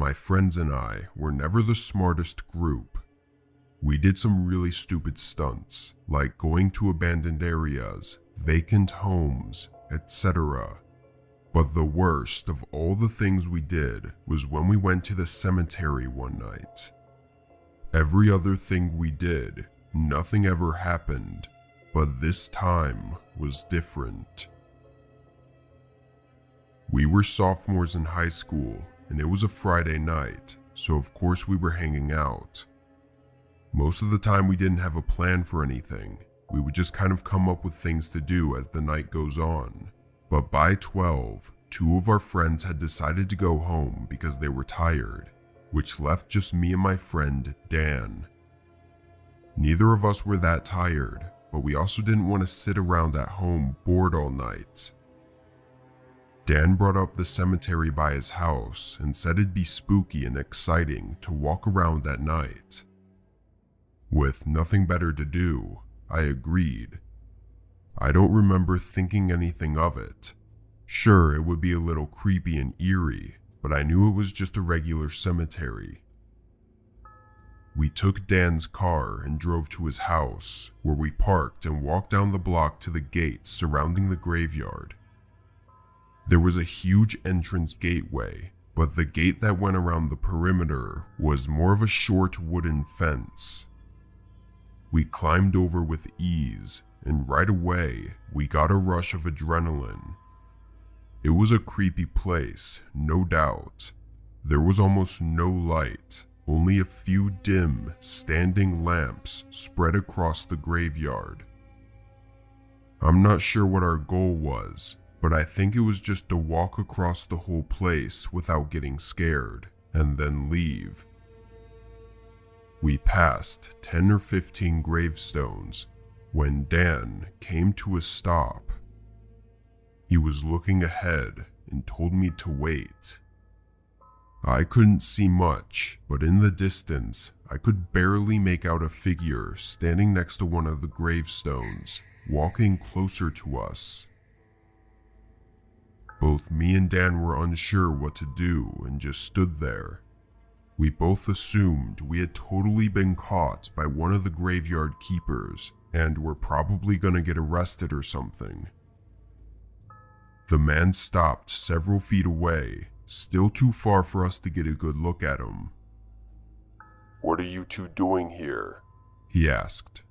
my friends and I were never the smartest group. We did some really stupid stunts, like going to abandoned areas, vacant homes, etc. But the worst of all the things we did was when we went to the cemetery one night. Every other thing we did, nothing ever happened, but this time was different. We were sophomores in high school, and it was a Friday night, so of course we were hanging out. Most of the time we didn't have a plan for anything. We would just kind of come up with things to do as the night goes on. But by 12, two of our friends had decided to go home because they were tired, which left just me and my friend, Dan. Neither of us were that tired, but we also didn't want to sit around at home bored all night. Dan brought up the cemetery by his house and said it'd be spooky and exciting to walk around at night. With nothing better to do, I agreed. I don't remember thinking anything of it. Sure, it would be a little creepy and eerie, but I knew it was just a regular cemetery. We took Dan's car and drove to his house, where we parked and walked down the block to the gates surrounding the graveyard. There was a huge entrance gateway, but the gate that went around the perimeter was more of a short wooden fence. We climbed over with ease, and right away, we got a rush of adrenaline. It was a creepy place, no doubt. There was almost no light, only a few dim, standing lamps spread across the graveyard. I'm not sure what our goal was, but I think it was just to walk across the whole place without getting scared, and then leave. We passed 10 or 15 gravestones when Dan came to a stop. He was looking ahead and told me to wait. I couldn't see much, but in the distance, I could barely make out a figure standing next to one of the gravestones, walking closer to us. Both me and Dan were unsure what to do and just stood there. We both assumed we had totally been caught by one of the graveyard keepers and were probably gonna get arrested or something. The man stopped several feet away, still too far for us to get a good look at him. "What are you two doing here?" he asked.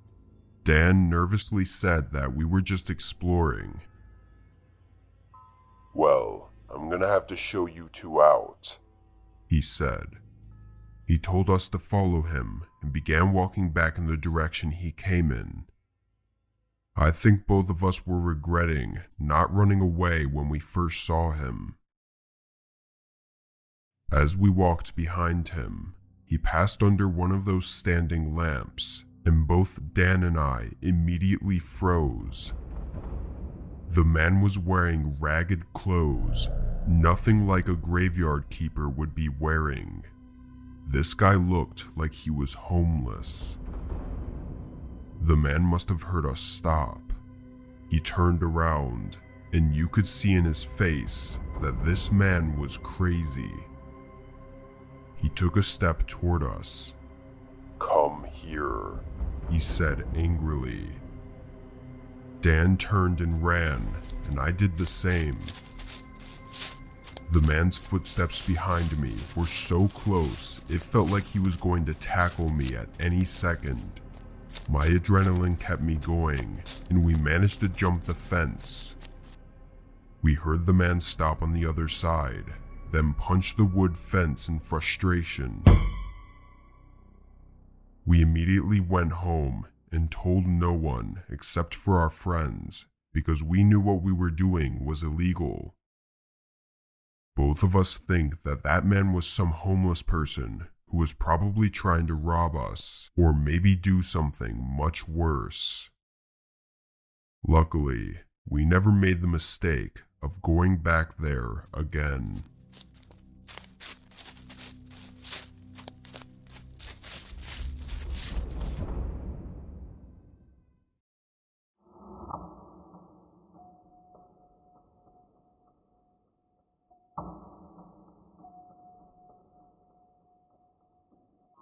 Dan nervously said that we were just exploring. "Well, I'm gonna have to show you two out," he said. He told us to follow him and began walking back in the direction he came in. I think both of us were regretting not running away when we first saw him. As we walked behind him, he passed under one of those standing lamps, and both Dan and I immediately froze. The man was wearing ragged clothes, nothing like a graveyard keeper would be wearing. This guy looked like he was homeless. The man must have heard us stop. He turned around, and you could see in his face that this man was crazy. He took a step toward us. "Come here," he said angrily. Dan turned and ran, and I did the same. The man's footsteps behind me were so close, it felt like he was going to tackle me at any second. My adrenaline kept me going, and we managed to jump the fence. We heard the man stop on the other side, then punch the wood fence in frustration. We immediately went home and told no one except for our friends, because we knew what we were doing was illegal. Both of us think that that man was some homeless person who was probably trying to rob us, or maybe do something much worse. Luckily, we never made the mistake of going back there again.